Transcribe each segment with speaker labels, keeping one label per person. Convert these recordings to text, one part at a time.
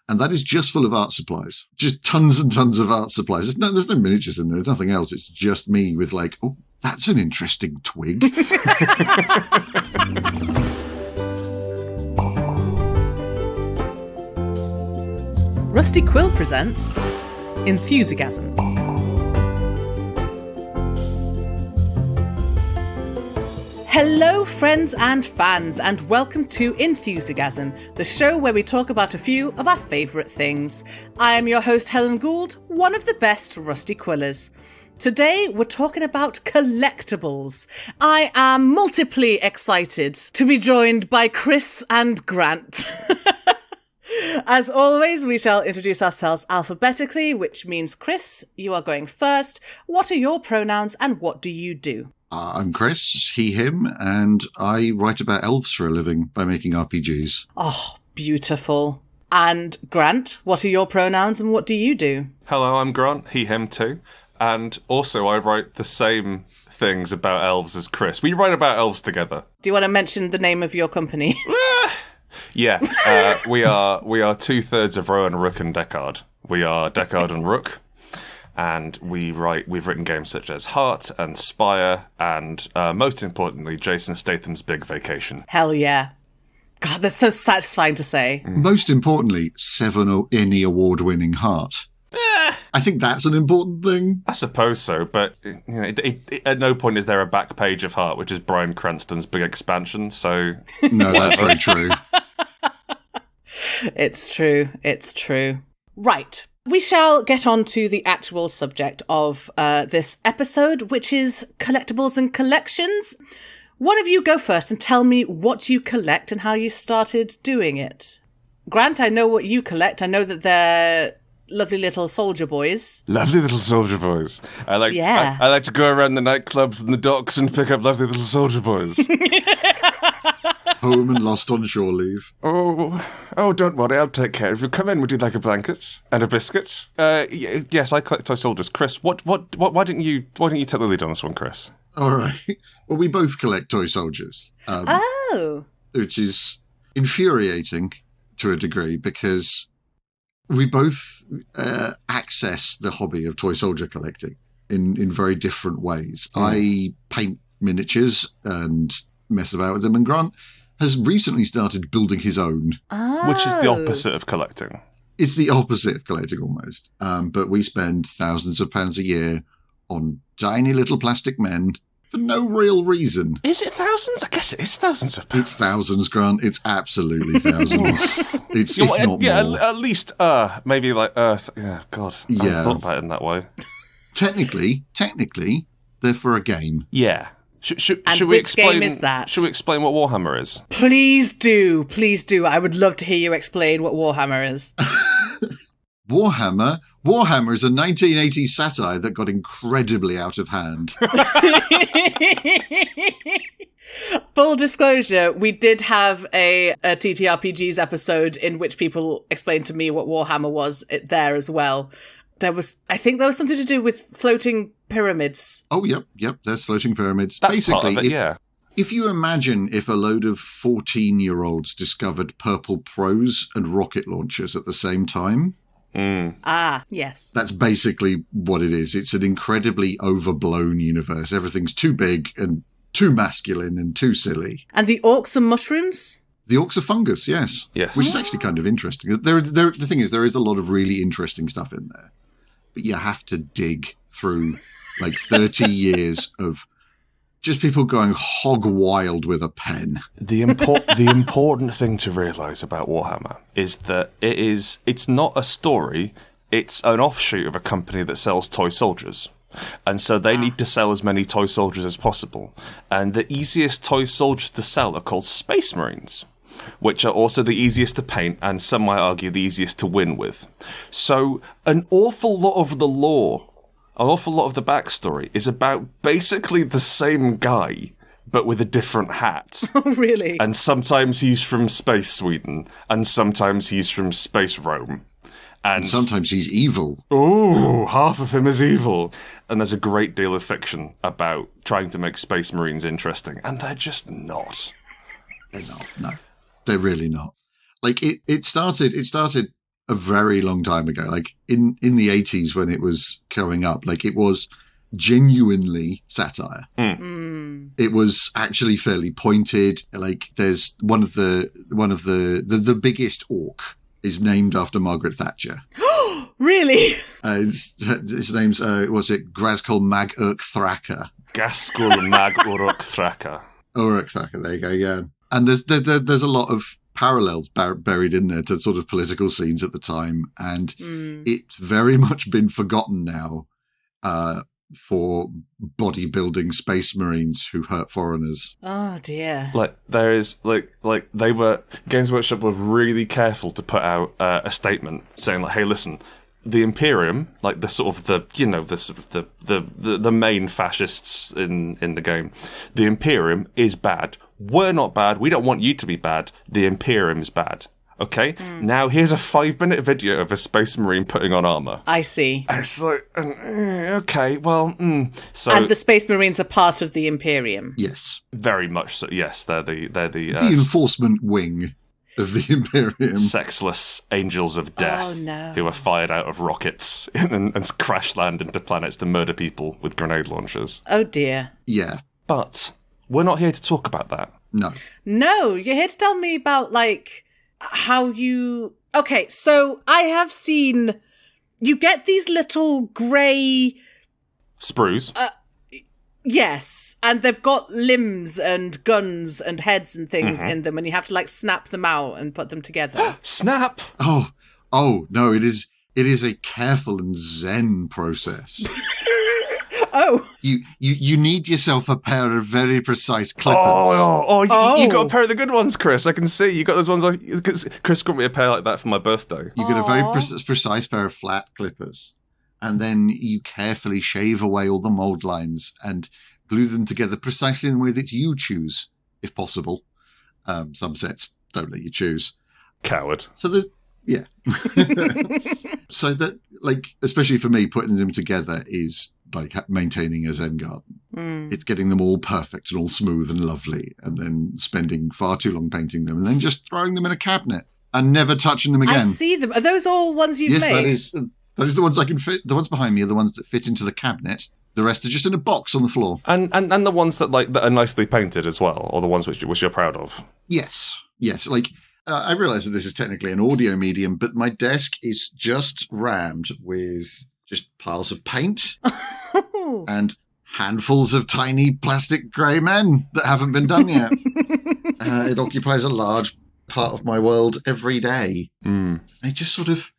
Speaker 1: And that is just full of art supplies. Just tons and tons of art supplies. There's no miniatures in there. There's nothing else. It's just me with like, oh, that's an interesting twig.
Speaker 2: Rusty Quill presents Enthusiasm. Hello, friends and fans, and welcome to Enthusiasm, the show where we talk about a few of our favourite things. I am your host, Helen Gould, one of the best Rusty Quillers. Today, we're talking about collectables. I am multiply excited to be joined by Chris and Grant. As always, we shall introduce ourselves alphabetically, which means, Chris, you are going first. What are your pronouns and what do you do?
Speaker 1: I'm Chris, he, him, and I write about elves for a living by making RPGs.
Speaker 2: Oh, beautiful. And Grant, what are your pronouns and what do you do?
Speaker 3: Hello, I'm Grant, he, him too. And also I write the same things about elves as Chris. We write about elves together.
Speaker 2: Do you want to mention the name of your company?
Speaker 3: Yeah, we are 2/3 of Rowan, Rook and Deckard. We are Deckard and Rook. And we've written games such as Heart and Spire and, most importantly, Jason Statham's Big Vacation.
Speaker 2: Hell yeah. God, that's so satisfying to say.
Speaker 1: Most importantly, 7 Emmy award-winning Heart. I think that's an important thing.
Speaker 3: I suppose so, but you know, at no point is there a back page of Heart, which is Bryan Cranston's big expansion, so...
Speaker 1: No, that's very true.
Speaker 2: It's true. Right. We shall get on to the actual subject of this episode, which is collectibles and collections. One of you go first and tell me what you collect and how you started doing it. Grant, I know what you collect. I know that they're lovely little soldier boys.
Speaker 3: Lovely little soldier boys. I like to go around the nightclubs and the docks and pick up lovely little soldier boys.
Speaker 1: Home and lost on shore leave.
Speaker 3: Oh, don't worry, I'll take care of you. Come in, would you like a blanket and a biscuit? Yes, I collect toy soldiers. Chris, why didn't you take the lead on this one, Chris?
Speaker 1: All right. Well, we both collect toy soldiers. Which is infuriating to a degree because we both access the hobby of toy soldier collecting in very different ways. I paint miniatures and mess about with them, and Grant has recently started building his own.
Speaker 3: Which is the opposite of collecting.
Speaker 1: It's the opposite of collecting almost. But we spend thousands of pounds a year on tiny little plastic men for no real reason.
Speaker 3: Is it thousands? I guess it is thousands of pounds.
Speaker 1: It's thousands, Grant. It's absolutely thousands. It's if not more.
Speaker 3: At least maybe like Earth. Yeah, God. I haven't thought about it in that way.
Speaker 1: Technically, they're for a game.
Speaker 3: Yeah. Should we
Speaker 2: which
Speaker 3: explain,
Speaker 2: game is that?
Speaker 3: Should we explain what Warhammer is?
Speaker 2: Please do. I would love to hear you explain what Warhammer is.
Speaker 1: Warhammer is a 1980s satire that got incredibly out of hand.
Speaker 2: Full disclosure, we did have a TTRPGs episode in which people explained to me what Warhammer was there as well. I think there was something to do with floating pyramids.
Speaker 1: Oh, yep. There's floating pyramids.
Speaker 3: That's
Speaker 1: basically,
Speaker 3: part of it,
Speaker 1: if you imagine if a load of 14-year-olds discovered purple pros and rocket launchers at the same time.
Speaker 2: Yes.
Speaker 1: That's basically what it is. It's an incredibly overblown universe. Everything's too big and too masculine and too silly.
Speaker 2: And the orcs are mushrooms?
Speaker 1: The orcs are fungus, yes.
Speaker 3: Yes.
Speaker 1: Which is actually kind of interesting. The thing is, there is a lot of really interesting stuff in there. But you have to dig through like 30 years of just people going hog wild with a pen.
Speaker 3: The important thing to realise about Warhammer is that it's not a story, it's an offshoot of a company that sells toy soldiers. And so they need to sell as many toy soldiers as possible. And the easiest toy soldiers to sell are called Space Marines, which are also the easiest to paint and some might argue the easiest to win with. So an awful lot of the lore, an awful lot of the backstory is about basically the same guy, but with a different hat.
Speaker 2: Oh, really?
Speaker 3: And sometimes he's from Space Sweden, and sometimes he's from Space Rome.
Speaker 1: And sometimes he's evil.
Speaker 3: Oh, half of him is evil. And there's a great deal of fiction about trying to make Space Marines interesting, and they're just not.
Speaker 1: They're not, no. They're really not. Like, it started a very long time ago, like in the 80s when it was coming up, like it was genuinely satire. It was actually fairly pointed. Like there's one of the biggest orc is named after Margaret Thatcher.
Speaker 2: Really?
Speaker 1: His name's was it Graskell Mag Urk Thraka?
Speaker 3: Gaskell Mag Uruk Thraka.
Speaker 1: Uruk Thraka, there you go, yeah. And there's a lot of parallels buried in there to sort of political scenes at the time, and it's very much been forgotten now for bodybuilding space marines who hurt foreigners.
Speaker 2: Oh dear!
Speaker 3: Like there is like they were Games Workshop were really careful to put out a statement saying like, hey, listen. The Imperium, like the sort of the main fascists in the game, the Imperium is bad. We're not bad. We don't want you to be bad. The Imperium is bad. Okay? Now here's a 5-minute video of a Space Marine putting on armor.
Speaker 2: I see.
Speaker 3: It's like, okay, well, so
Speaker 2: and the Space Marines are part of the Imperium.
Speaker 1: Yes,
Speaker 3: very much so. Yes, they're the
Speaker 1: enforcement wing of the Imperium.
Speaker 3: Sexless angels of death who are fired out of rockets and crash land into planets to murder people with grenade launchers.
Speaker 2: Oh dear.
Speaker 1: Yeah.
Speaker 3: But we're not here to talk about that.
Speaker 2: No, you're here to tell me about, like, how you... Okay, so I have seen... You get these little grey...
Speaker 3: Sprues.
Speaker 2: Yes, and they've got limbs and guns and heads and things in them, and you have to like snap them out and put them together.
Speaker 3: Snap!
Speaker 1: Oh no! It is a careful and zen process.
Speaker 2: Oh,
Speaker 1: you need yourself a pair of very precise clippers.
Speaker 3: You got a pair of the good ones, Chris. I can see you got those ones. Chris got me a pair like that for my birthday.
Speaker 1: You got a very precise pair of flat clippers. And then you carefully shave away all the mold lines and glue them together precisely in the way that you choose, if possible. Some sets don't let you choose.
Speaker 3: Coward.
Speaker 1: So so that, like, especially for me, putting them together is like maintaining a Zen garden. It's getting them all perfect and all smooth and lovely, and then spending far too long painting them, and then just throwing them in a cabinet and never touching them again.
Speaker 2: I see them. Are those all ones you've made?
Speaker 1: Yes, that is the ones I can fit. The ones behind me are the ones that fit into the cabinet. The rest are just in a box on the floor.
Speaker 3: And the ones that are nicely painted as well, or the ones which you're proud of.
Speaker 1: Yes. Like I realise that this is technically an audio medium, but my desk is just rammed with just piles of paint and handfuls of tiny plastic grey men that haven't been done yet. It occupies a large part of my world every day. They just sort of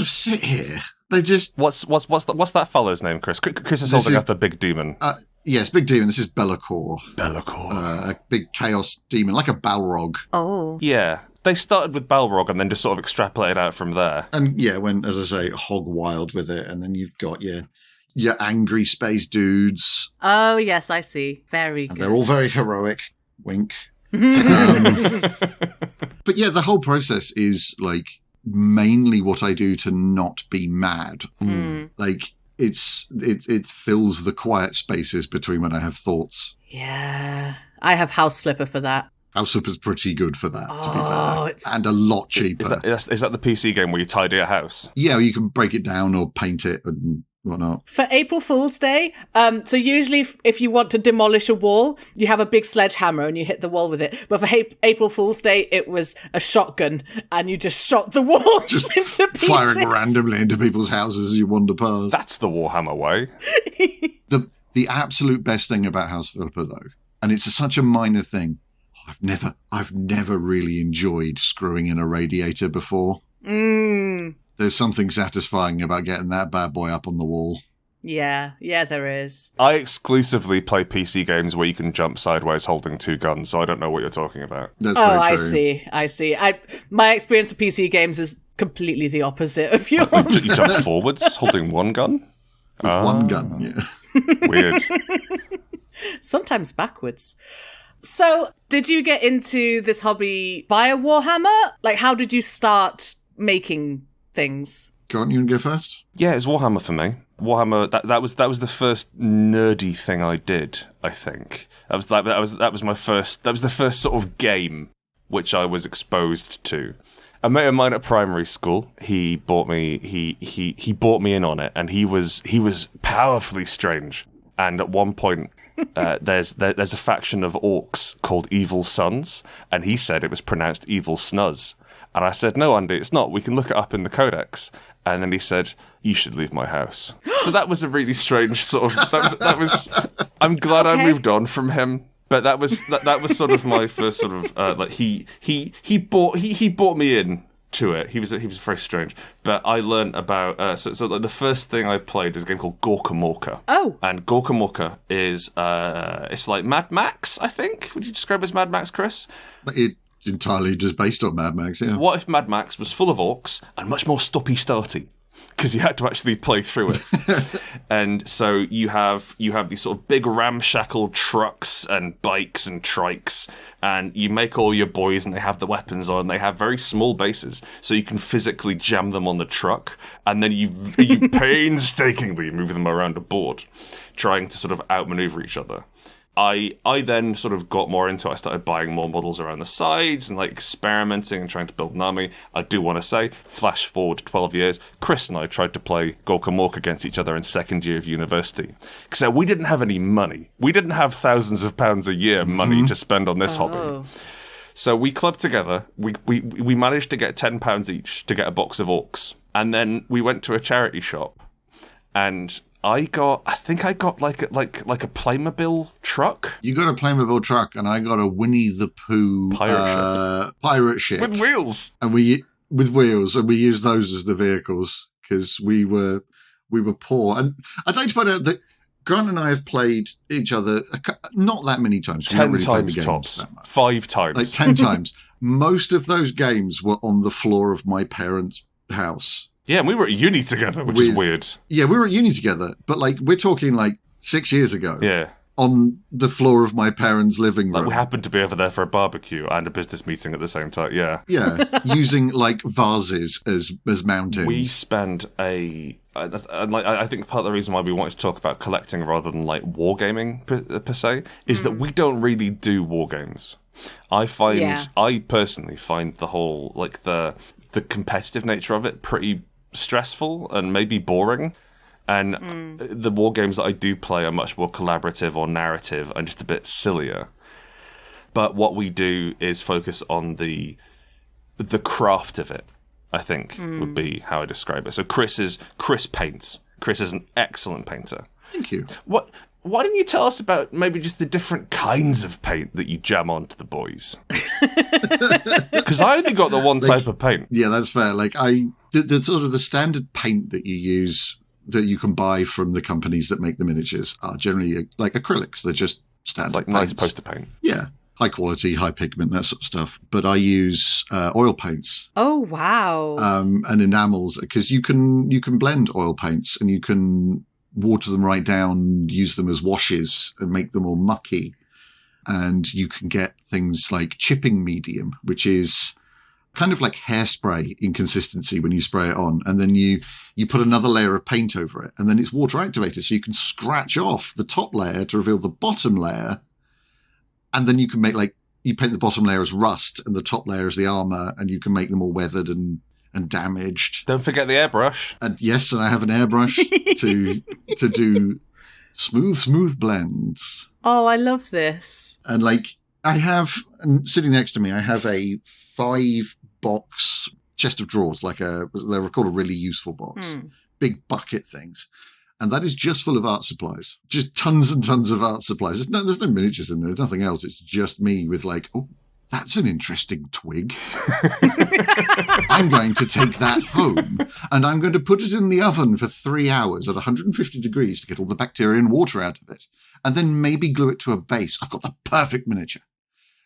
Speaker 1: sit here. They just...
Speaker 3: What's that fellow's name, Chris? Chris is holding up a big demon.
Speaker 1: Yes, big demon. This is Be'lakor.
Speaker 3: Be'lakor.
Speaker 1: A big chaos demon, like a Balrog.
Speaker 2: Oh.
Speaker 3: Yeah. They started with Balrog and then just sort of extrapolated out from there.
Speaker 1: And yeah, when, as I say, hog wild with it, and then you've got your angry space dudes.
Speaker 2: Oh, yes, I see. Very good.
Speaker 1: And they're all very heroic. Wink. But yeah, the whole process is like mainly what I do to not be mad. Like it fills the quiet spaces between when I have thoughts.
Speaker 2: Yeah, I have House Flipper for that.
Speaker 1: House Flipper's pretty good for that, to be fair. And a lot cheaper.
Speaker 3: Is that the PC game where you tidy a house?
Speaker 1: Yeah, you can break it down or paint it and whatnot.
Speaker 2: For April Fool's Day, so usually if you want to demolish a wall, you have a big sledgehammer and you hit the wall with it. But for April Fool's Day, it was a shotgun and you just shot the walls
Speaker 1: just
Speaker 2: into pieces.
Speaker 1: Firing randomly into people's houses as you wander past.
Speaker 3: That's the Warhammer way.
Speaker 1: The absolute best thing about House Flipper, though, and it's such a minor thing, I've never really enjoyed screwing in a radiator before. There's something satisfying about getting that bad boy up on the wall.
Speaker 2: Yeah, there is.
Speaker 3: I exclusively play PC games where you can jump sideways holding two guns, so I don't know what you're talking about.
Speaker 1: That's very true.
Speaker 2: I see. My experience of PC games is completely the opposite of yours.
Speaker 3: You jump forwards holding one gun?
Speaker 1: With one gun, yeah.
Speaker 3: Weird.
Speaker 2: Sometimes backwards. So, did you get into this hobby via Warhammer? Like, how did you start making things?
Speaker 1: Go on, you want to go first?
Speaker 3: Yeah, it was Warhammer for me. Warhammer, that was the first nerdy thing I did, I think. That was the first sort of game which I was exposed to. A mate of mine at primary school, he bought me in on it, and he was powerfully strange. And at one point, there's a faction of orcs called Evil Sons, and he said it was pronounced Evil Snuz. And I said, no, Andy, it's not. We can look it up in the codex. And then he said, you should leave my house. So that was a really strange sort of. That was. I'm glad I moved on from him. But that was sort of my first sort of like he brought me in to it. He was very strange. But I learned about so like the first thing I played is a game called Gorkamorka.
Speaker 2: Oh.
Speaker 3: And Gorkamorka is it's like Mad Max, I think. Would you describe it as Mad Max, Chris?
Speaker 1: It entirely just based on Mad Max, yeah.
Speaker 3: What if Mad Max was full of orcs and much more stoppy-starty? Because you had to actually play through it. And so you have these sort of big ramshackle trucks and bikes and trikes, and you make all your boys and they have the weapons on. They have very small bases, so you can physically jam them on the truck, and then you painstakingly move them around a board, trying to sort of outmaneuver each other. I then sort of got more into it. I started buying more models around the sides and like experimenting and trying to build an army. I do want to say, flash forward 12 years, Chris and I tried to play Gorkamorka against each other in second year of university. Because we didn't have any money. We didn't have thousands of pounds a year money to spend on this hobby. So we clubbed together. We managed to get £10 each to get a box of orcs. And then we went to a charity shop, and I think I got like a Playmobil truck.
Speaker 1: You got a Playmobil truck, and I got a Winnie the Pooh pirate ship
Speaker 3: with wheels.
Speaker 1: And we used those as the vehicles because we were poor. And I'd like to point out that Grant and I have played each other not that many times.
Speaker 3: 10 times tops. 5 times.
Speaker 1: Like 10 times. Most of those games were on the floor of my parents' house.
Speaker 3: Yeah, and we were at uni together, which is weird.
Speaker 1: Yeah, we were at uni together, but like we're talking like 6 years ago.
Speaker 3: Yeah.
Speaker 1: On the floor of my parents' living room.
Speaker 3: Like we happened to be over there for a barbecue and a business meeting at the same time, yeah.
Speaker 1: Yeah, using like vases as mountains.
Speaker 3: We spend I think part of the reason why we wanted to talk about collecting rather than like wargaming per se is that we don't really do wargames. I personally find the whole like the competitive nature of it pretty stressful and maybe boring. And the war games that I do play are much more collaborative or narrative and just a bit sillier. But what we do is focus on the craft of it, I think, would be how I describe it. So Chris paints. Chris is an excellent painter.
Speaker 1: Thank you.
Speaker 3: Why didn't you tell us about maybe just the different kinds of paint that you jam onto the boys? Because I only got the one type of paint.
Speaker 1: Yeah, that's fair. Like the sort of the standard paint that you use that you can buy from the companies that make the miniatures are generally like acrylics. They're just standard
Speaker 3: like
Speaker 1: paints.
Speaker 3: Nice poster paint.
Speaker 1: Yeah. High quality, high pigment, that sort of stuff. But I use oil paints.
Speaker 2: Oh, wow.
Speaker 1: And enamels, because you can blend oil paints and you can water them right down, use them as washes and make them all mucky. And you can get things like chipping medium, which is kind of like hairspray in consistency when you spray it on. And then you put another layer of paint over it. And then it's water activated. So you can scratch off the top layer to reveal the bottom layer. And then you can make you paint the bottom layer as rust and the top layer as the armor. And you can make them all weathered and damaged.
Speaker 3: Don't forget the airbrush.
Speaker 1: And yes, and I have an airbrush to do smooth blends.
Speaker 2: Oh, I love this.
Speaker 1: And and sitting next to me, I have a 5-box chest of drawers, they're called a really useful box, big bucket things. And that is just full of art supplies, just tons and tons of art supplies. There's no miniatures in there. There's nothing else. It's just me with oh, that's an interesting twig. I'm going to take that home and I'm going to put it in the oven for 3 hours at 150 degrees to get all the bacteria and water out of it. And then maybe glue it to a base. I've got the perfect miniature.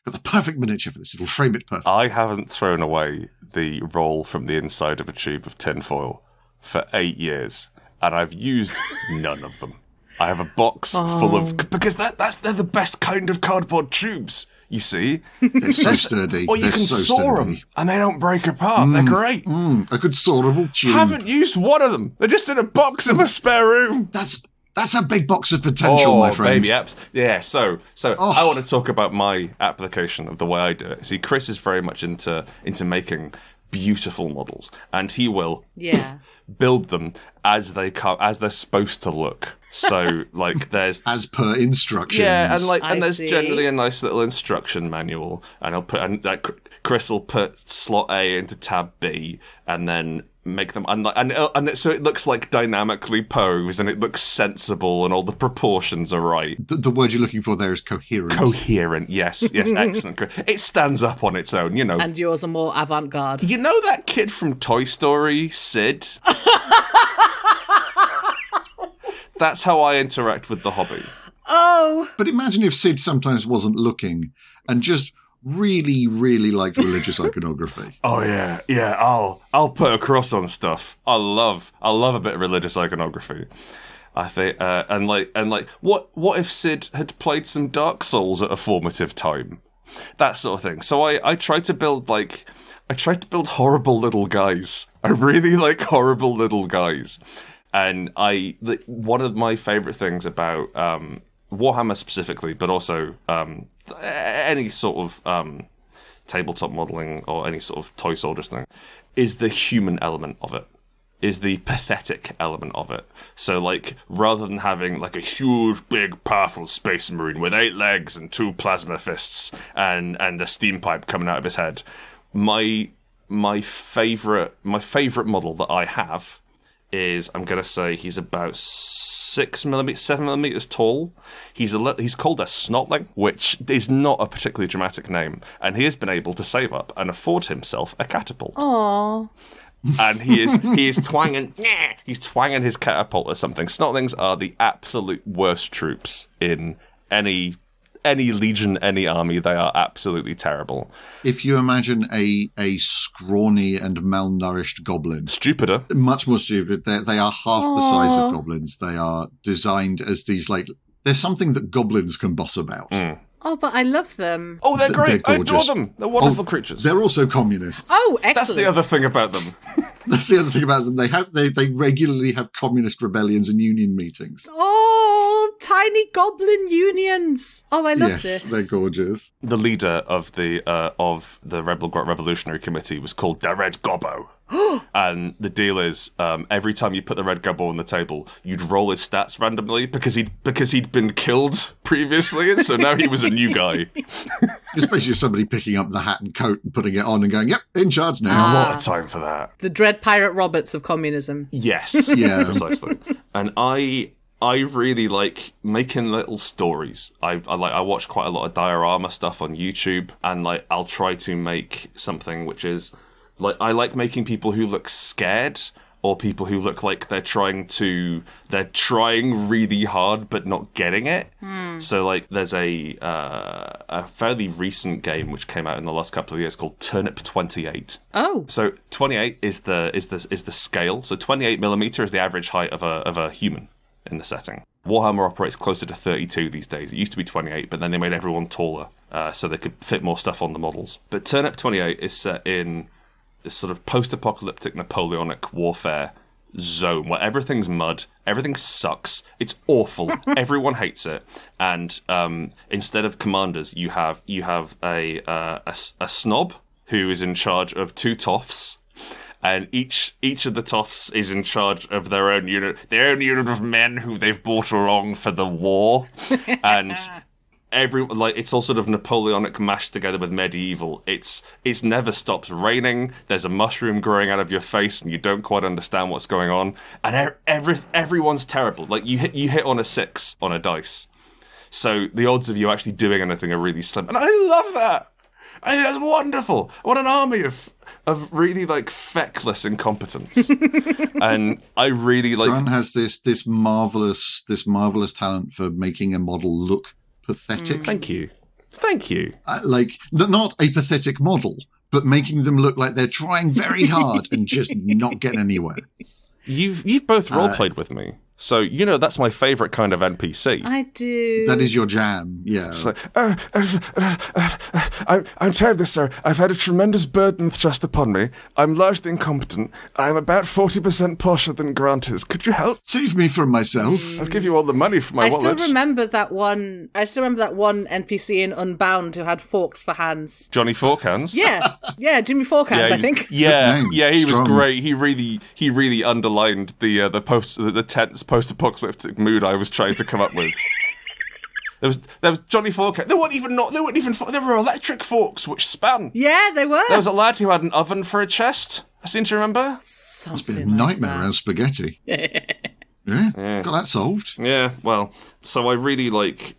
Speaker 1: I've got the perfect miniature for this. It'll frame it perfectly.
Speaker 3: I haven't thrown away the roll from the inside of a tube of tinfoil for 8 years. And I've used none of them. I have a box full of... Because they're the best kind of cardboard tubes. You see?
Speaker 1: They're so sturdy.
Speaker 3: Or you can saw them and they don't break apart. They're great.
Speaker 1: A good sawable tube.
Speaker 3: Haven't used one of them. They're just in a box in a spare room.
Speaker 1: That's a big box of potential, my friend.
Speaker 3: Baby apps. Yeah, so I want to talk about my application of the way I do it. See, Chris is very much into making beautiful models, and he will build them as they come, as they're supposed to look. So, like, there's
Speaker 1: as per instructions.
Speaker 3: Yeah, and there's generally a nice little instruction manual, and Chris will put slot A into tab B, and then make them and so it looks like dynamically posed, and it looks sensible, and all the proportions are right.
Speaker 1: The word you're looking for there is coherent.
Speaker 3: Coherent, yes, excellent. It stands up on its own, you know.
Speaker 2: And yours are more avant-garde.
Speaker 3: You know that kid from Toy Story, Sid? That's how I interact with the hobby.
Speaker 2: Oh!
Speaker 1: But imagine if Sid sometimes wasn't looking and just really, really liked religious iconography.
Speaker 3: Oh yeah, I'll put a cross on stuff. I love a bit of religious iconography. I think, what if Sid had played some Dark Souls at a formative time? That sort of thing. So I tried to build horrible little guys. I really like horrible little guys. And one of my favourite things about Warhammer specifically, but also any sort of tabletop modelling or any sort of toy soldiers thing, is the human element of it, is the pathetic element of it. So, like, rather than having, like, a huge, big, powerful space marine with 8 legs and 2 plasma fists and a steam pipe coming out of his head, my favourite model that I have is, I'm going to say he's about 7 millimeters tall. He's called a snotling, which is not a particularly dramatic name, and he has been able to save up and afford himself a catapult.
Speaker 2: Aww.
Speaker 3: And he is twanging his catapult or something. Snotlings are the absolute worst troops in any legion, any army. They are absolutely terrible.
Speaker 1: If you imagine a scrawny and malnourished goblin.
Speaker 3: Stupider.
Speaker 1: Much more stupid. They are half the size of goblins. They are designed as these, like, there's something that goblins can boss about.
Speaker 3: Mm.
Speaker 2: Oh, but I love them.
Speaker 3: Oh, they're great. I adore them. They're wonderful creatures.
Speaker 1: They're also communists.
Speaker 2: Oh, excellent.
Speaker 3: That's the other thing about them.
Speaker 1: That's the other thing about them. They regularly have communist rebellions and union meetings.
Speaker 2: Oh, tiny goblin unions. Oh, I love this.
Speaker 1: Yes, they're gorgeous.
Speaker 3: The leader of the Revolutionary Committee was called the Red Gobbo. And the deal is, every time you put the Red Gobbo on the table, you'd roll his stats randomly because he'd been killed previously, and so now he was a new guy.
Speaker 1: Especially somebody picking up the hat and coat and putting it on and going, yep, in charge now.
Speaker 3: A lot of time for that.
Speaker 2: The Dread Pirate Roberts of communism.
Speaker 3: Yes,
Speaker 1: yeah,
Speaker 3: precisely. And I really like making little stories. I watch quite a lot of diorama stuff on YouTube, and like I'll try to make something which is like, I like making people who look scared, or people who look like they're trying really hard but not getting it. So like there's a fairly recent game which came out in the last couple of years called Turnip 28.
Speaker 2: Oh.
Speaker 3: So 28 is the scale. So 28 millimeter is the average height of a human in the setting. Warhammer operates closer to 32 these days. It used to be 28, but then they made everyone taller so they could fit more stuff on the models. But Turnip 28 is set in this sort of post-apocalyptic Napoleonic warfare zone where everything's mud, everything sucks, it's awful, everyone hates it, and instead of commanders, you have a snob who is in charge of 2 toffs, and each of the toffs is in charge of their own unit of men who they've brought along for the war, and it's all sort of Napoleonic mashed together with medieval. It's never stops raining. There's a mushroom growing out of your face, and you don't quite understand what's going on. And everyone's terrible. Like you hit on a 6 on a dice, so the odds of you actually doing anything are really slim. And I love that. I think that's wonderful. What an army of really like feckless incompetence. And I really like.
Speaker 1: Grant has this marvelous talent for making a model look pathetic.
Speaker 3: Thank you.
Speaker 1: Like, not a pathetic model, but making them look like they're trying very hard and just not getting anywhere.
Speaker 3: You've both role-played with me. So, that's my favourite kind of NPC.
Speaker 2: I do.
Speaker 1: That is your jam, yeah.
Speaker 3: It's like, I'm terribly sorry. I've had a tremendous burden thrust upon me. I'm largely incompetent. I'm about 40% posher than Grant is. Could you help?
Speaker 1: Save me from myself.
Speaker 3: I'll give you all the money for my wallet.
Speaker 2: I still remember that one NPC in Unbound who had forks for hands.
Speaker 3: Johnny Forkhands?
Speaker 2: Yeah, Jimmy Forkhands, I think.
Speaker 3: Yeah, he was great. He really underlined the tense post-apocalyptic mood I was trying to come up with. There was Johnny Forkhands. There were electric forks which span.
Speaker 2: Yeah, they were.
Speaker 3: There was a lad who had an oven for a chest. I seem to remember.
Speaker 1: It's been a nightmare around spaghetti. Yeah, got that solved.
Speaker 3: Yeah, well, so I really like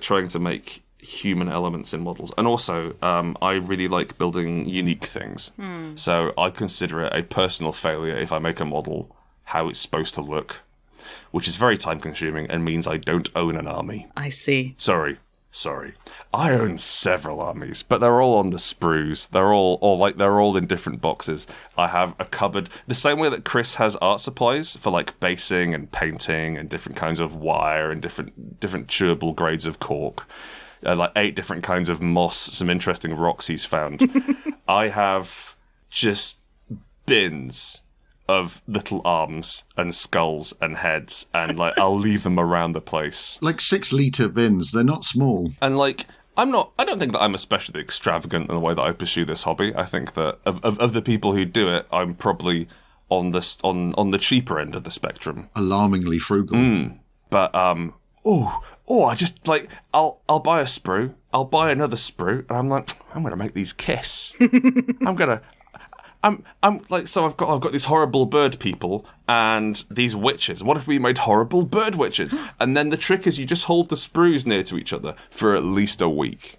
Speaker 3: trying to make human elements in models, and also I really like building unique things. So I consider it a personal failure if I make a model how it's supposed to look, which is very time consuming and means I don't own an army.
Speaker 2: I see.
Speaker 3: Sorry. I own several armies, but they're all on the sprues. They're all in different boxes. I have a cupboard, the same way that Chris has art supplies for like basing and painting and different kinds of wire and different chewable grades of cork. Like 8 different kinds of moss, some interesting rocks he's found. I have just bins of little arms and skulls and heads, and like I'll leave them around the place.
Speaker 1: Like 6-litre bins, they're not small.
Speaker 3: And like I don't think that I'm especially extravagant in the way that I pursue this hobby. I think that of the people who do it, I'm probably on the cheaper end of the spectrum.
Speaker 1: Alarmingly frugal.
Speaker 3: But I just like I'll buy a sprue, I'll buy another sprue, and I'm like, I'm gonna make these kiss. I'm like, so I've got these horrible bird people and these witches. What if we made horrible bird witches? And then the trick is you just hold the sprues near to each other for at least a week.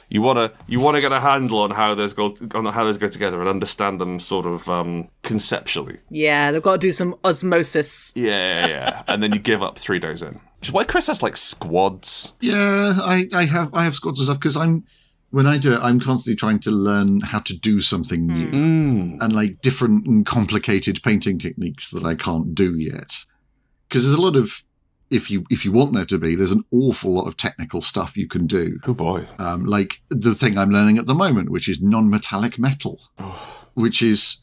Speaker 3: You wanna get a handle on how those go together and understand them sort of conceptually.
Speaker 2: Yeah, they've got to do some osmosis.
Speaker 3: Yeah. And then you give up 3 days in. Which is why Chris has like squads.
Speaker 1: Yeah, I have squads and stuff because when I do it, I'm constantly trying to learn how to do something new and like different and complicated painting techniques that I can't do yet. Because there's a lot of, if you want there to be, there's an awful lot of technical stuff you can do.
Speaker 3: Oh boy!
Speaker 1: Like the thing I'm learning at the moment, which is non-metallic metal, which is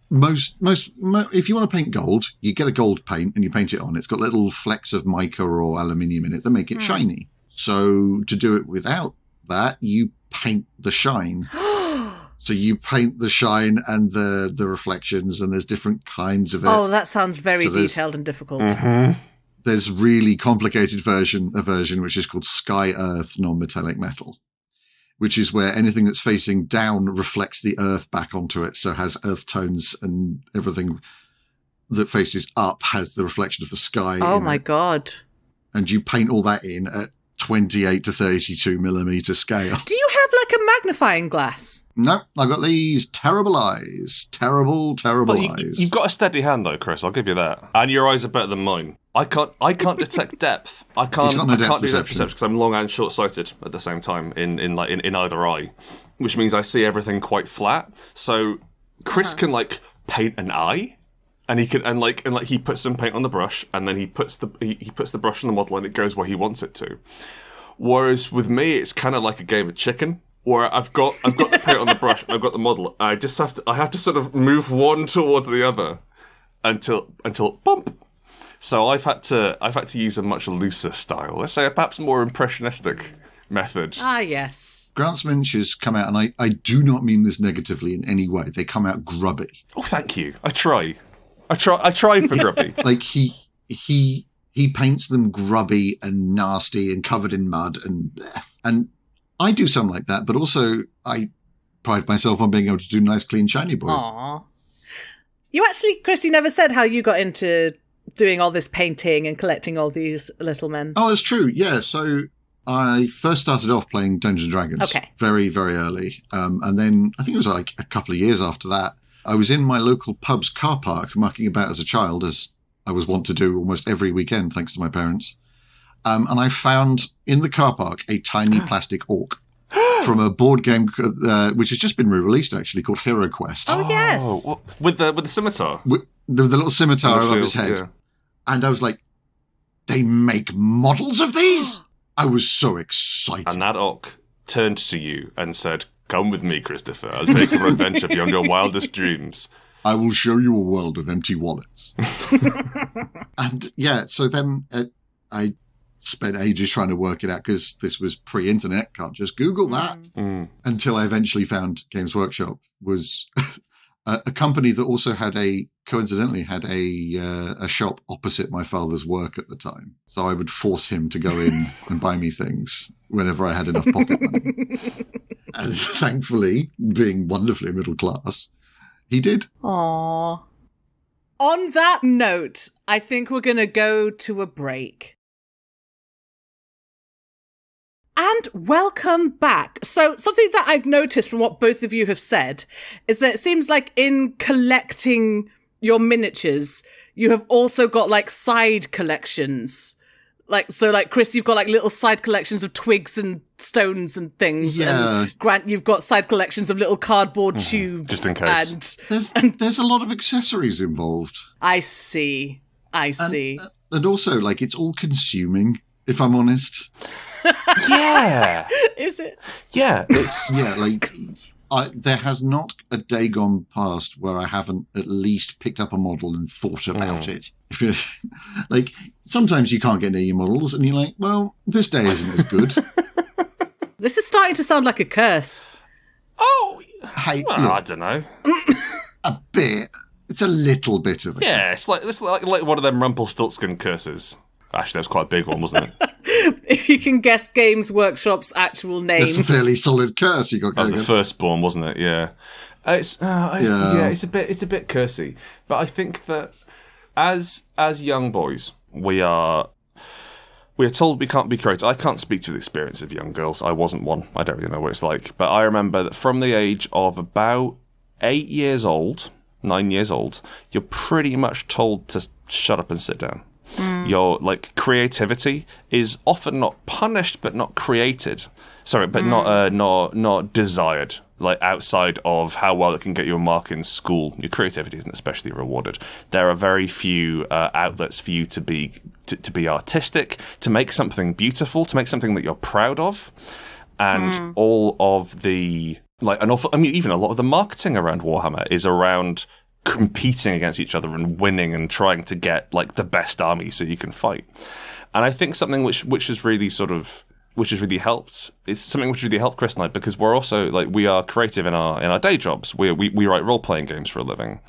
Speaker 1: most. If you want to paint gold, you get a gold paint and you paint it on. It's got little flecks of mica or aluminium in it that make it shiny. So to do it without that, you paint the shine. So you paint the shine and the reflections, and there's different kinds of it.
Speaker 2: Oh, that sounds very detailed and difficult.
Speaker 3: Mm-hmm.
Speaker 1: There's really complicated version which is called Sky Earth non-metallic metal, which is where anything that's facing down reflects the earth back onto it, so has earth tones, and everything that faces up has the reflection of the sky.
Speaker 2: Oh my God.
Speaker 1: And you paint all that in at 28 to 32 millimeter scale.
Speaker 2: Do you have like a magnifying glass?
Speaker 1: No, I've got these terrible eyes. Terrible eyes.
Speaker 3: You've got a steady hand though, Chris, I'll give you that. And your eyes are better than mine. I can't detect depth. I can't do depth perception because I'm long and short-sighted at the same time in either eye, which means I see everything quite flat. So Chris can like paint an eye, and he puts some paint on the brush, and then he puts the brush on the model, and it goes where he wants it to. Whereas with me, it's kind of like a game of chicken, where I've got the paint on the brush, and I've got the model. I have to sort of move one towards the other until bump. So I've had to use a much looser style. Let's say a perhaps more impressionistic method.
Speaker 2: Ah, yes.
Speaker 1: Grant's miniatures come out, and I do not mean this negatively in any way. They come out grubby.
Speaker 3: Oh, thank you. I try for grubby.
Speaker 1: Like he paints them grubby and nasty and covered in mud, and I do some like that, but also I pride myself on being able to do nice, clean, shiny boys.
Speaker 2: Aww. You actually, Chris, you never said how you got into doing all this painting and collecting all these little men.
Speaker 1: Oh, that's true. Yeah, so I first started off playing Dungeons & Dragons very, very early. And then I think it was like a couple of years after that, I was in my local pub's car park mucking about as a child, as I was wont to do almost every weekend, thanks to my parents. And I found in the car park a tiny plastic orc from a board game which has just been re-released, actually, called HeroQuest.
Speaker 2: Oh, yes.
Speaker 3: With the scimitar?
Speaker 1: With the little scimitar above his head.
Speaker 3: Yeah.
Speaker 1: And I was like, they make models of these? I was so excited.
Speaker 3: And that orc turned to you and said, "Come with me, Christopher. I'll take you on an adventure beyond your wildest dreams.
Speaker 1: I will show you a world of empty wallets." And yeah, so then I spent ages trying to work it out because this was pre-internet. Can't just Google that. Until I eventually found Games Workshop was a company that also coincidentally had a shop opposite my father's work at the time. So I would force him to go in and buy me things whenever I had enough pocket money. And thankfully, being wonderfully middle class, he did.
Speaker 2: Aww. On that note, I think we're going to go to a break. And welcome back. So something that I've noticed from what both of you have said is that it seems like in collecting your miniatures, you have also got like side collections. Like Chris, you've got like little side collections of twigs and stones and things.
Speaker 1: Yeah.
Speaker 2: And Grant, you've got side collections of little cardboard tubes.
Speaker 3: Just in case.
Speaker 1: There's a lot of accessories involved.
Speaker 2: I see.
Speaker 1: And also, like, it's all consuming, if I'm honest.
Speaker 3: Yeah.
Speaker 2: Is it?
Speaker 3: Yeah.
Speaker 1: Yeah, like, there has not a day gone past where I haven't at least picked up a model and thought about it. Like, sometimes you can't get near your models and you're like, well, this day isn't as good.
Speaker 2: This is starting to sound like a curse.
Speaker 3: Oh,
Speaker 1: hey,
Speaker 3: well,
Speaker 1: look,
Speaker 3: I don't know.
Speaker 1: a bit. It's a little bit of it.
Speaker 3: Yeah, it's like one of them Rumpelstiltskin curses. Actually, that was quite a big one, wasn't it?
Speaker 2: If you can guess Games Workshop's actual name.
Speaker 1: It's a fairly solid curse you got
Speaker 3: That
Speaker 1: going.
Speaker 3: was the firstborn, wasn't it? Yeah. It's a bit cursy. But I think that as young boys, we are told we can't be creative. I can't speak to the experience of young girls. I wasn't one. I don't really know what it's like. But I remember that from the age of about 9 years old, you're pretty much told to shut up and sit down. Your creativity is often not punished, but not created. Sorry, but not desired. Like outside of how well it can get you a mark in school, your creativity isn't especially rewarded. There are very few outlets for you to be artistic, to make something beautiful, to make something that you're proud of, and all of the even a lot of the marketing around Warhammer is around competing against each other and winning and trying to get like the best army so you can fight. And I think something which has really helped. It's something which really helped Chris and I, because we're also we are creative in our day jobs. We write role playing games for a living,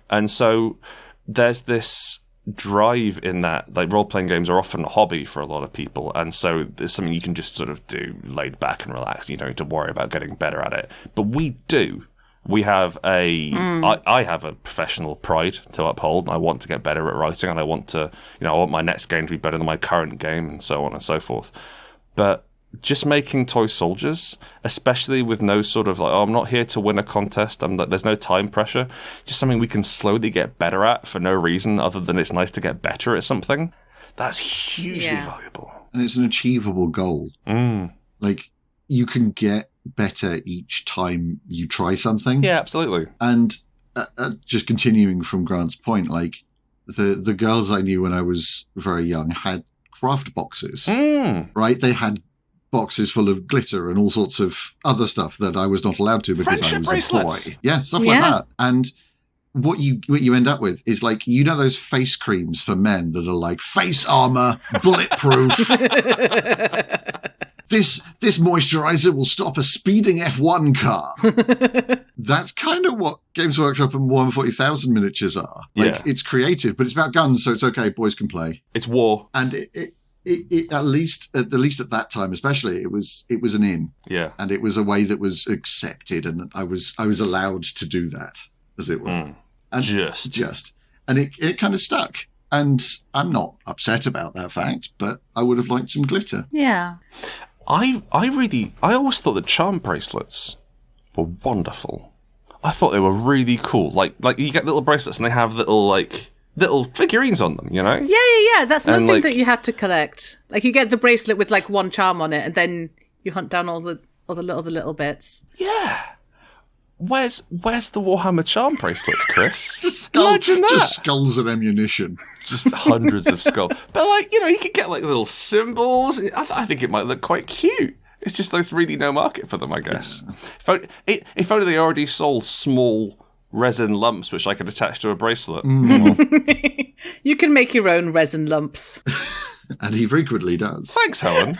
Speaker 3: and so there's this drive in that role playing games are often a hobby for a lot of people, and so there's something you can just sort of do laid back and relax. You don't need to worry about getting better at it, but we do. We have I have a professional pride to uphold, and I want to get better at writing, and I want my next game to be better than my current game, and so on and so forth. But just making toy soldiers, especially with no sort of I'm not here to win a contest, there's no time pressure, just something we can slowly get better at for no reason other than it's nice to get better at something, that's hugely valuable.
Speaker 1: And it's an achievable goal. Like, you can get better each time you try something.
Speaker 3: Yeah, absolutely.
Speaker 1: And just continuing from Grant's point, like the girls I knew when I was very young had craft boxes, right? They had boxes full of glitter and all sorts of other stuff that I was not allowed to because I was
Speaker 3: bracelets.
Speaker 1: A boy. Yeah, stuff like that. And what you end up with is those face creams for men that are like face armor, bulletproof. This moisturizer will stop a speeding F1 car. That's kind of what Games Workshop and Warhammer 40,000 miniatures are. It's creative, but it's about guns, so it's okay. Boys can play.
Speaker 3: It's war,
Speaker 1: and it at least at that time, especially, it was an in.
Speaker 3: Yeah,
Speaker 1: and it was a way that was accepted, and I was allowed to do that, as it were. And and it kind of stuck. And I'm not upset about that fact, but I would have liked some glitter.
Speaker 2: Yeah.
Speaker 3: I always thought that charm bracelets were wonderful. I thought they were really cool. Like you get little bracelets and they have little figurines on them, you know?
Speaker 2: Yeah. That's another thing that you have to collect. Like, you get the bracelet with one charm on it, and then you hunt down all the little bits.
Speaker 3: Yeah. Where's the Warhammer charm bracelets, Chris?
Speaker 1: Imagine that. Just skulls and ammunition.
Speaker 3: Just hundreds of skulls. But, like, you know, you could get, like, little symbols. I think it might look quite cute. It's just there's really no market for them, I guess. Yeah. If only they already sold small resin lumps, which I could attach to a bracelet.
Speaker 2: You can make your own resin lumps.
Speaker 1: And he frequently does.
Speaker 3: Thanks, Helen.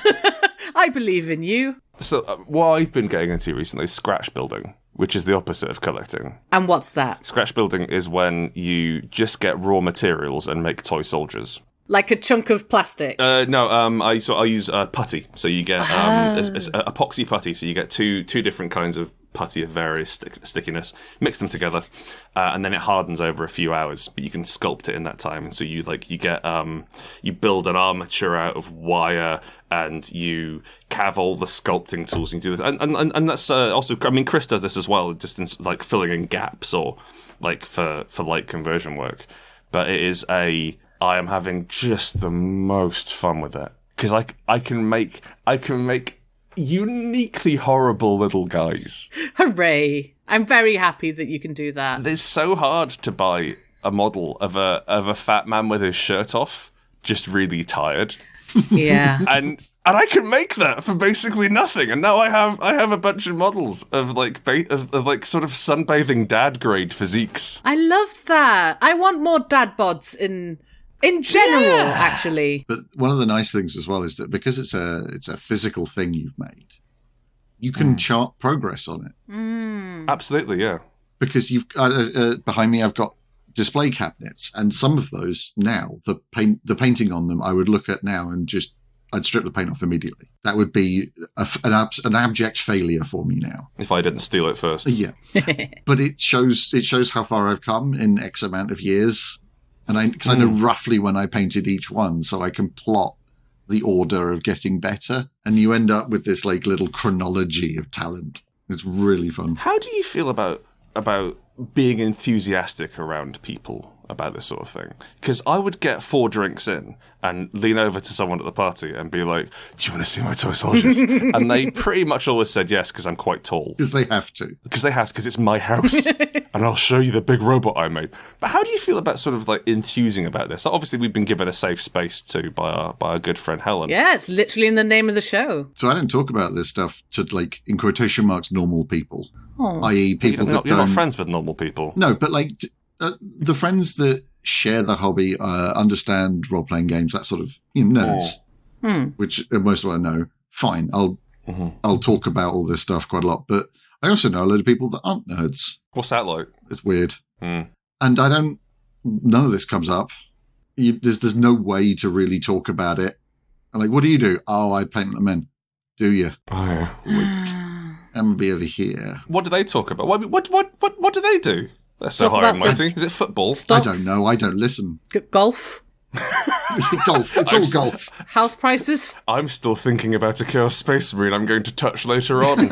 Speaker 2: I believe in you.
Speaker 3: So, what I've been getting into recently is scratch building, which is the opposite of collecting.
Speaker 2: And what's that?
Speaker 3: Scratch building is when you just get raw materials and make toy soldiers.
Speaker 2: Like a chunk of plastic?
Speaker 3: No, I use putty. So you get epoxy putty. So you get two different kinds of putty of various stickiness, mix them together, and then it hardens over a few hours. But you can sculpt it in that time. And so you build an armature out of wire, and you have all the sculpting tools. And you do this, and that's also. I mean, Chris does this as well, just in, like, filling in gaps or like for light conversion work. But it is I am having just the most fun with it because I can make uniquely horrible little guys.
Speaker 2: Hooray! I'm very happy that you can do that.
Speaker 3: It's so hard to buy a model of a fat man with his shirt off, just really tired.
Speaker 2: Yeah.
Speaker 3: And I can make that for basically nothing. And now I have a bunch of models of like sort of sunbathing dad grade physiques.
Speaker 2: I love that. I want more dad bods in general, actually.
Speaker 1: But one of the nice things as well is that because it's a physical thing you've made, you can chart progress on it.
Speaker 3: Absolutely, yeah.
Speaker 1: Because you've behind me, I've got display cabinets, and some of those now, the painting on them, I would look at now and I'd strip the paint off immediately. That would be an abject failure for me now.
Speaker 3: If I didn't steal it first.
Speaker 1: Yeah. But it shows how far I've come in X amount of years. And because I know roughly when I painted each one, so I can plot the order of getting better. And you end up with this like little chronology of talent. It's really fun.
Speaker 3: How do you feel about being enthusiastic around people about this sort of thing? Because I would get 4 drinks in and lean over to someone at the party and be like, do you want to see my toy soldiers? And they pretty much always said yes, because I'm quite tall.
Speaker 1: Because they have to.
Speaker 3: Because it's my house. And I'll show you the big robot I made. But how do you feel about sort of like enthusing about this? Obviously, we've been given a safe space too by our good friend Helen.
Speaker 2: Yeah, it's literally in the name of the show.
Speaker 1: So I don't talk about this stuff to, like, in quotation marks, normal people. I.e. people that
Speaker 3: you're not friends with normal people.
Speaker 1: No, but like the friends that share the hobby, understand role-playing games, that sort of nerds, which most of I know. Fine, I'll talk about all this stuff quite a lot, but I also know a load of people that aren't nerds.
Speaker 3: What's that like?
Speaker 1: It's weird, and none of this comes up. There's no way to really talk about it. I'm like, what do you do? Oh, I paint them in. Do you?
Speaker 3: Oh, yeah.
Speaker 1: I'm gonna be over here.
Speaker 3: What do they talk about? What do they do? They're so high and mighty. Is it football?
Speaker 2: Stocks?
Speaker 1: I don't know. I don't listen.
Speaker 2: Golf?
Speaker 1: Golf. It's all golf.
Speaker 2: House prices?
Speaker 3: I'm still thinking about a Chaos Space Marine I'm going to touch later on.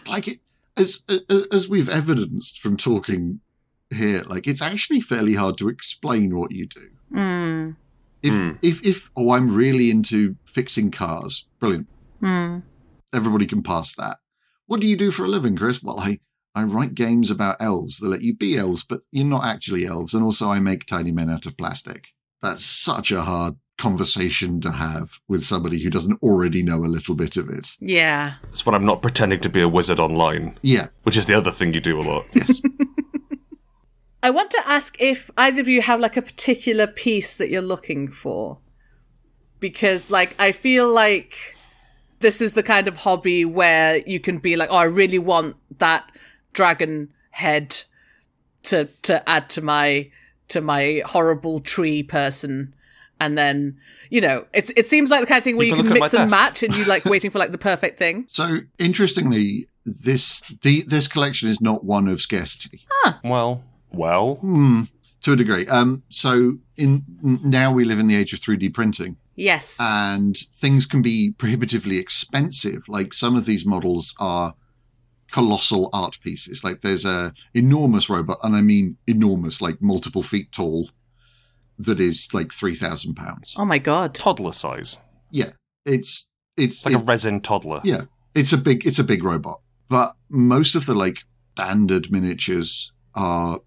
Speaker 1: Like it, as we've evidenced from talking here, like it's actually fairly hard to explain what you do. If I'm really into fixing cars, brilliant. Everybody can pass that. What do you do for a living, Chris? Well, I write games about elves that let you be elves, but you're not actually elves. And also I make tiny men out of plastic. That's such a hard conversation to have with somebody who doesn't already know a little bit of it.
Speaker 2: Yeah.
Speaker 3: That's when I'm not pretending to be a wizard online.
Speaker 1: Yeah.
Speaker 3: Which is the other thing you do a lot.
Speaker 1: Yes.
Speaker 2: I want to ask if either of you have like a particular piece that you're looking for. Because like, I feel like this is the kind of hobby where you can be like, oh, I really want that dragon head to add to my horrible tree person. And then, it seems like the kind of thing where you can mix and match and you like waiting for like the perfect thing.
Speaker 1: So interestingly, this collection is not one of scarcity.
Speaker 3: Well.
Speaker 1: To a degree. So now we live in the age of 3D printing.
Speaker 2: Yes.
Speaker 1: And things can be prohibitively expensive. Like some of these models are colossal art pieces. Like there's a enormous robot, and I mean enormous, like multiple feet tall, that is like £3,000.
Speaker 2: Oh my God.
Speaker 3: Toddler size.
Speaker 1: Yeah. It's
Speaker 3: like a resin toddler.
Speaker 1: Yeah. It's a big robot. But most of the like standard miniatures are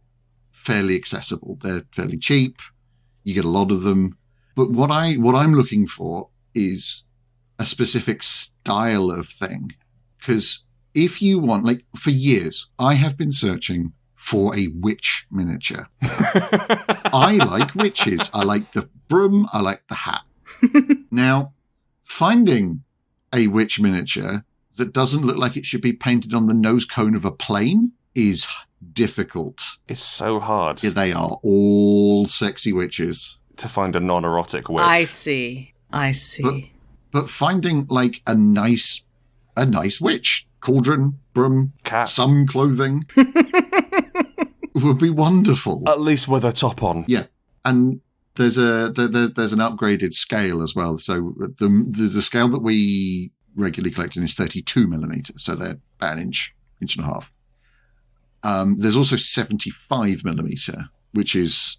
Speaker 1: fairly accessible. They're fairly cheap. You get a lot of them. But what I'm looking for is a specific style of thing. Because if you want, like, for years, I have been searching for a witch miniature. I like witches. I like the broom. I like the hat. Now, finding a witch miniature that doesn't look like it should be painted on the nose cone of a plane is difficult.
Speaker 3: It's so hard.
Speaker 1: Yeah, they are all sexy witches.
Speaker 3: To find a non-erotic witch.
Speaker 2: I see.
Speaker 1: But finding like a nice witch, cauldron, broom,
Speaker 3: cat,
Speaker 1: some clothing would be wonderful.
Speaker 3: At least with a top on.
Speaker 1: Yeah, and there's an upgraded scale as well. So the scale that we regularly collect in is 32 millimeters, so they're about an inch and a half. There's also 75 millimeter, which is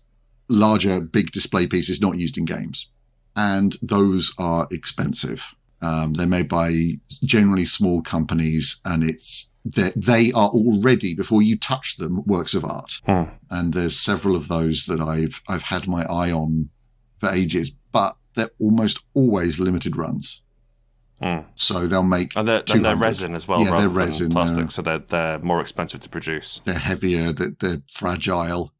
Speaker 1: larger, big display pieces not used in games. And those are expensive. They're made by generally small companies, and they are already, before you touch them, works of art. And there's several of those that I've had my eye on for ages, but they're almost always limited runs. So they'll make
Speaker 3: and they're resin as well,
Speaker 1: yeah,
Speaker 3: rather
Speaker 1: they're resin,
Speaker 3: than plastic, so they're more expensive to produce.
Speaker 1: They're heavier, they're fragile.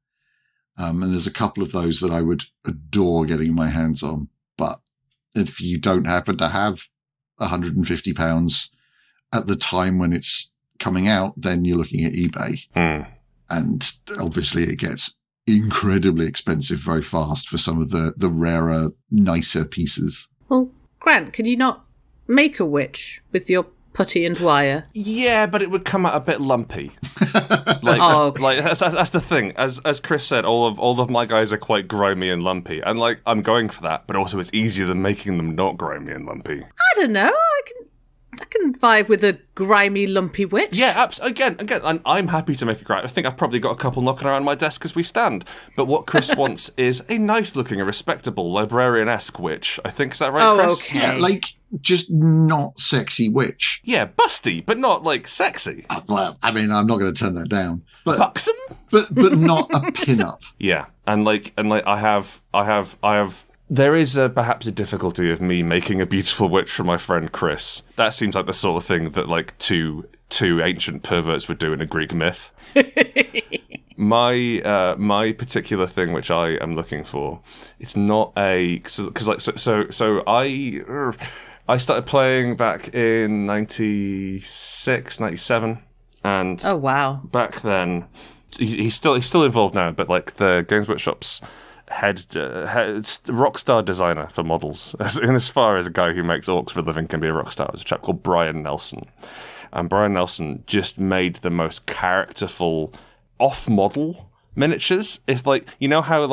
Speaker 1: And there's a couple of those that I would adore getting my hands on. But if you don't happen to have £150 at the time when it's coming out, then you're looking at eBay. And obviously it gets incredibly expensive very fast for some of the rarer, nicer pieces.
Speaker 2: Well, Grant, can you not make a witch with your putty and wire?
Speaker 3: Yeah, but it would come out a bit lumpy.
Speaker 2: Okay.
Speaker 3: That's the thing. As Chris said, all of my guys are quite grimy and lumpy, and like I'm going for that. But also, it's easier than making them not grimy and lumpy.
Speaker 2: I don't know. I can vibe with a grimy, lumpy witch.
Speaker 3: Yeah, again, I'm happy to make a grime. I think I've probably got a couple knocking around my desk as we stand. But what Chris wants is a nice-looking, a respectable, librarian-esque witch. I think, is that right, Chris?
Speaker 2: Okay.
Speaker 1: Yeah, like, just not sexy witch.
Speaker 3: Yeah, busty, but not, like, sexy.
Speaker 1: Well, I mean, I'm not going to turn that down. But,
Speaker 3: buxom?
Speaker 1: But not a pin-up.
Speaker 3: Yeah, and I have... There is perhaps a difficulty of me making a beautiful witch for my friend Chris. That seems like the sort of thing that like two ancient perverts would do in a Greek myth. My particular thing, which I am looking for, it's not I started playing back in 96, 97, and
Speaker 2: oh wow,
Speaker 3: back then he's still involved now, but like the Games Workshop's head rock star designer for models, as far as a guy who makes orcs for a living can be a rock star, is a chap called Brian Nelson. And Brian Nelson just made the most characterful off-model miniatures. It's like, you know how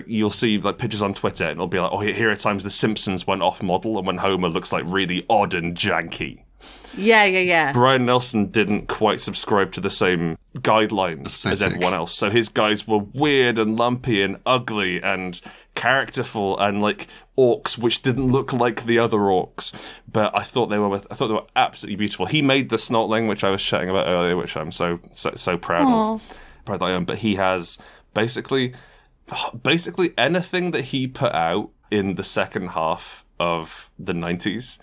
Speaker 3: you'll see like pictures on Twitter and it'll be like, oh, here are times the Simpsons went off-model and when Homer looks like really odd and janky.
Speaker 2: Yeah.
Speaker 3: Brian Nelson didn't quite subscribe to the same guidelines as everyone else. So his guys were weird and lumpy and ugly and characterful and like orcs, which didn't look like the other orcs. But I thought they were absolutely beautiful. He made the Snortling, which I was chatting about earlier, which I'm so proud of. Proud that I am. But he has basically anything that he put out in the second half of the 90s,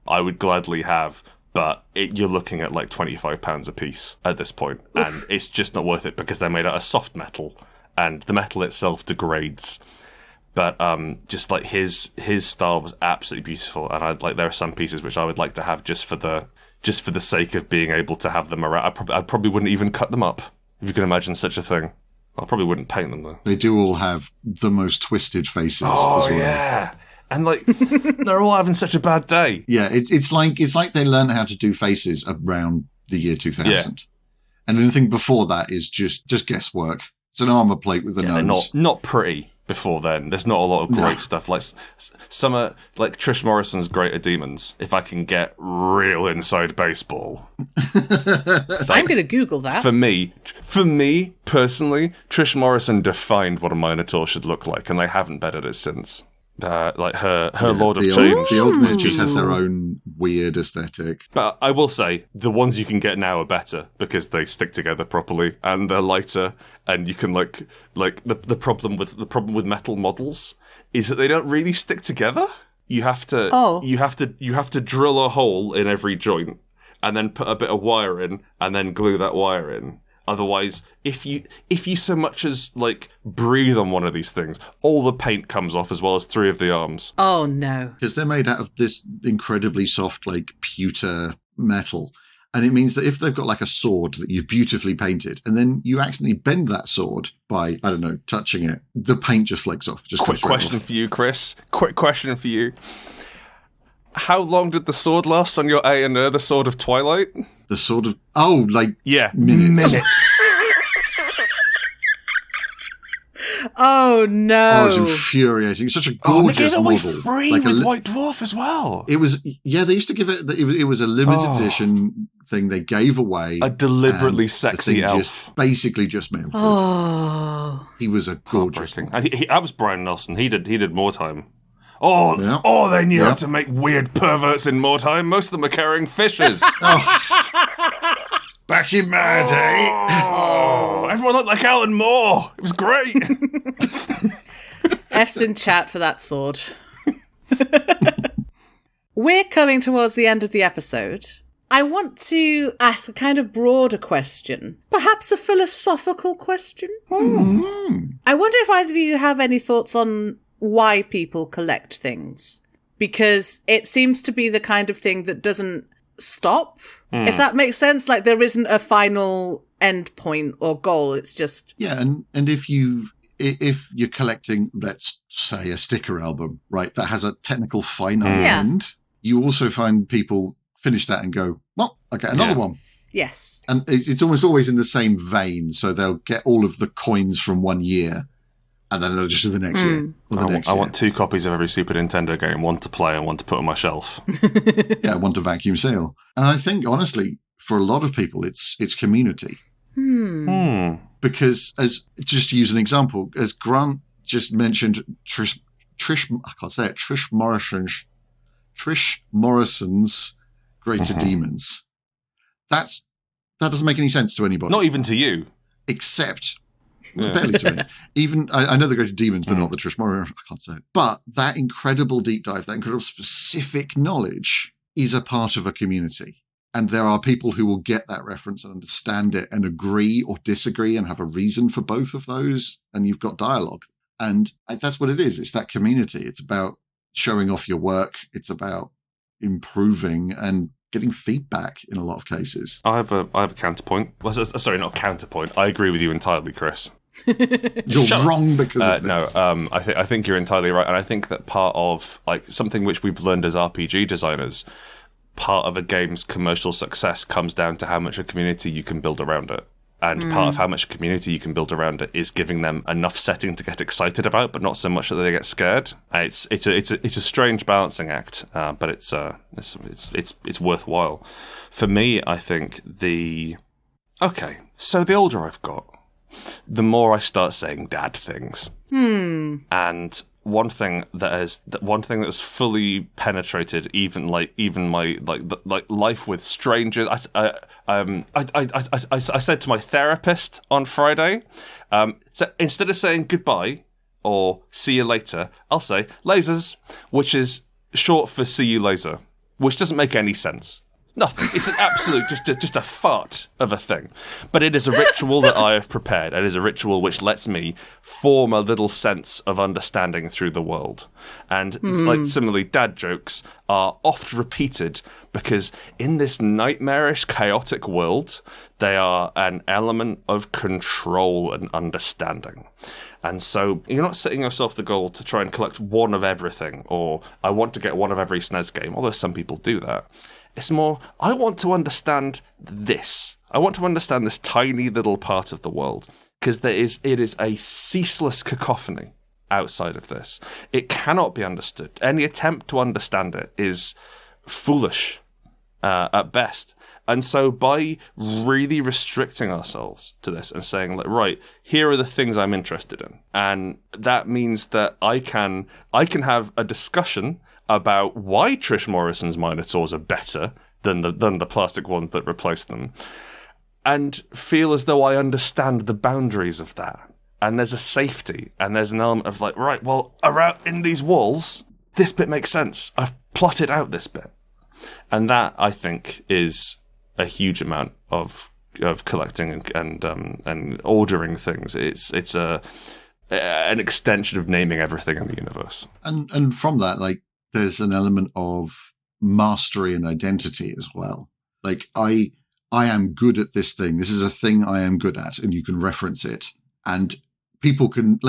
Speaker 3: I would gladly have. But you're looking at like £25 a piece at this point, and it's just not worth it because they're made out of soft metal, and the metal itself degrades. But just like his style was absolutely beautiful, and there are some pieces which I would like to have just for the sake of being able to have them around. I probably wouldn't even cut them up, if you can imagine such a thing. I probably wouldn't paint them though.
Speaker 1: They do all have the most twisted faces.
Speaker 3: Oh
Speaker 1: as well.
Speaker 3: Yeah. And like they're all having such a bad day.
Speaker 1: Yeah, it's like they learned how to do faces around the year 2000, and anything before that is just guesswork. It's an armor plate with a nose.
Speaker 3: They're not pretty before then. There's not a lot of great stuff. Like some like Trish Morrison's Greater Demons. If I can get real inside baseball,
Speaker 2: I'm going to Google that.
Speaker 3: For me personally, Trish Morrison defined what a Minotaur should look like, and they haven't bettered it since. like her Lord of Change.
Speaker 1: The old miniatures have their own weird aesthetic.
Speaker 3: But I will say, the ones you can get now are better because they stick together properly and they're lighter. And you can like the problem with metal models is that they don't really stick together. You have to drill a hole in every joint and then put a bit of wire in and then glue that wire in. Otherwise, if you so much as like breathe on one of these things, all the paint comes off as well as 3 of the arms.
Speaker 2: Oh no!
Speaker 1: Because they're made out of this incredibly soft, like pewter metal, and it means that if they've got like a sword that you've beautifully painted, and then you accidentally bend that sword by touching it, the paint just flakes off.
Speaker 3: Quick question for you, Chris. Quick question for you. How long did the sword last on your Aeonir, the Sword of Twilight?
Speaker 1: The Sword of...
Speaker 3: minutes.
Speaker 2: Oh, no.
Speaker 1: Oh, it was infuriating. It's such a gorgeous
Speaker 3: they gave it away
Speaker 1: model.
Speaker 3: free with White Dwarf as well.
Speaker 1: It was... Yeah, they used to give it... It was a limited edition thing they gave away.
Speaker 3: A deliberately sexy elf.
Speaker 1: Basically just melted.
Speaker 2: Oh.
Speaker 1: He was a gorgeous
Speaker 3: thing. And that was Brian Nelson. He did more time. They knew how to make weird perverts in more time. Most of them are carrying fishes.
Speaker 1: Back in my day.
Speaker 3: Oh, everyone looked like Alan Moore. It was great.
Speaker 2: F's in chat for that sword. We're coming towards the end of the episode. I want to ask a kind of broader question. Perhaps a philosophical question?
Speaker 1: Mm-hmm.
Speaker 2: I wonder if either of you have any thoughts on why people collect things, because it seems to be the kind of thing that doesn't stop, if that makes sense. Like there isn't a final end point or goal. It's just
Speaker 1: and if you're collecting, let's say, a sticker album, right, that has a technical finite end, you also find people finish that and go, well, I'll get another one.
Speaker 2: Yes.
Speaker 1: And it's almost always in the same vein, so they'll get all of the coins from one year and then they'll just do the next year. Or the next
Speaker 3: I
Speaker 1: year.
Speaker 3: want 2 copies of every Super Nintendo game, one to play and one to put on my shelf.
Speaker 1: One to vacuum seal. And I think, honestly, for a lot of people, it's community. Because, as just to use an example, as Grant just mentioned, Trish Morrison's Greater Demons. That doesn't make any sense to anybody.
Speaker 3: Not even to you.
Speaker 1: Except... barely to me. Even I know the Greater Demons, but not the Trish Morrison. I can't say it. But that incredible deep dive, that incredible specific knowledge is a part of a community. And there are people who will get that reference and understand it and agree or disagree and have a reason for both of those. And you've got dialogue. And that's what it is. It's that community. It's about showing off your work. It's about improving and getting feedback in a lot of cases.
Speaker 3: I have a counterpoint. Well, sorry, not counterpoint. I agree with you entirely, Chris.
Speaker 1: You're wrong because of this.
Speaker 3: No, I think you're entirely right, and I think that part of like something which we've learned as RPG designers, part of a game's commercial success comes down to how much a community you can build around it. And part of how much community you can build around it is giving them enough setting to get excited about, but not so much that they get scared. It's a strange balancing act, but it's worthwhile. For me, I think so the older I've got, the more I start saying dad things. And one thing that has fully penetrated even my life with strangers. I said to my therapist on Friday, so instead of saying goodbye or see you later, I'll say lasers, which is short for see you laser, which doesn't make any sense. Nothing. It's an absolute, just a fart of a thing. But it is a ritual that I have prepared. It is a ritual which lets me form a little sense of understanding through the world. And it's like similarly, dad jokes are oft repeated because in this nightmarish, chaotic world, they are an element of control and understanding. And so you're not setting yourself the goal to try and collect one of everything, or I want to get one of every SNES game, although some people do that. It's more, I want to understand this. I want to understand this tiny little part of the world, because it is a ceaseless cacophony outside of this. It cannot be understood. Any attempt to understand it is foolish at best. And so by really restricting ourselves to this and saying, like, right, here are the things I'm interested in, and that means that I can have a discussion about why Trish Morrison's Minotaurs are better than the plastic ones that replace them, and feel as though I understand the boundaries of that. And there's a safety, and there's an element of like, right, well, around in these walls, this bit makes sense. I've plotted out this bit. And that, I think, is a huge amount of collecting and ordering things. It's an extension of naming everything in the universe.
Speaker 1: And from that, like, there's an element of mastery and identity as well. Like, I am good at this thing. This is a thing I am good at, and you can reference it. And people can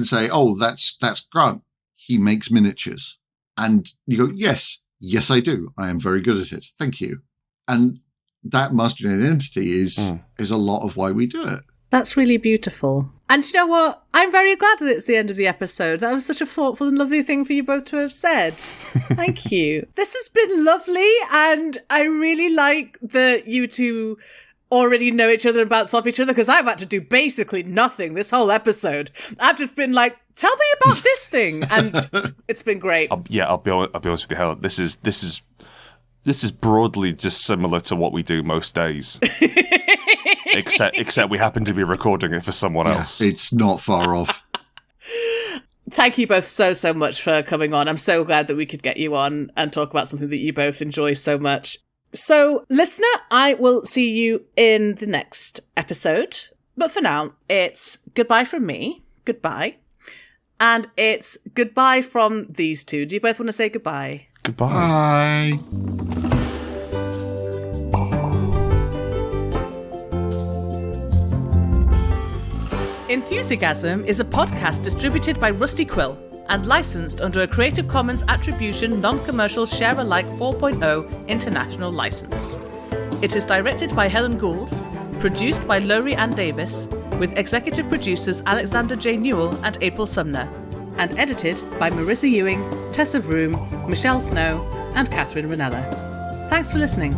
Speaker 1: say, "Oh, that's Grant. He makes miniatures." And you go, "Yes, I do. I am very good at it. Thank you." And that mastery and identity is a lot of why we do it.
Speaker 2: That's really beautiful. And you know what? I'm very glad that it's the end of the episode. That was such a thoughtful and lovely thing for you both to have said. Thank you. This has been lovely, and I really like that you two already know each other and bounce off each other, because I've had to do basically nothing this whole episode. I've just been like, tell me about this thing, and it's been great.
Speaker 3: I'll be honest with you, Helen. This is broadly just similar to what we do most days. except we happen to be recording it for someone else.
Speaker 1: It's not far off.
Speaker 2: Thank you both so much for coming on. I'm so glad that we could get you on and talk about something that you both enjoy so much. So, listener, I will see you in the next episode. But for now, it's goodbye from me. Goodbye. And it's goodbye from these two. Do you both want to say goodbye?
Speaker 3: Goodbye.
Speaker 1: Bye.
Speaker 2: Enthusiasm is a podcast distributed by Rusty Quill and licensed under a Creative Commons Attribution Non-Commercial Share-alike 4.0 international license. It is directed by Helen Gould, produced by Laurie Ann Davis, with executive producers Alexander J. Newell and April Sumner, and edited by Marissa Ewing, Tessa Vroom, Michelle Snow, and Catherine Ranella. Thanks for listening.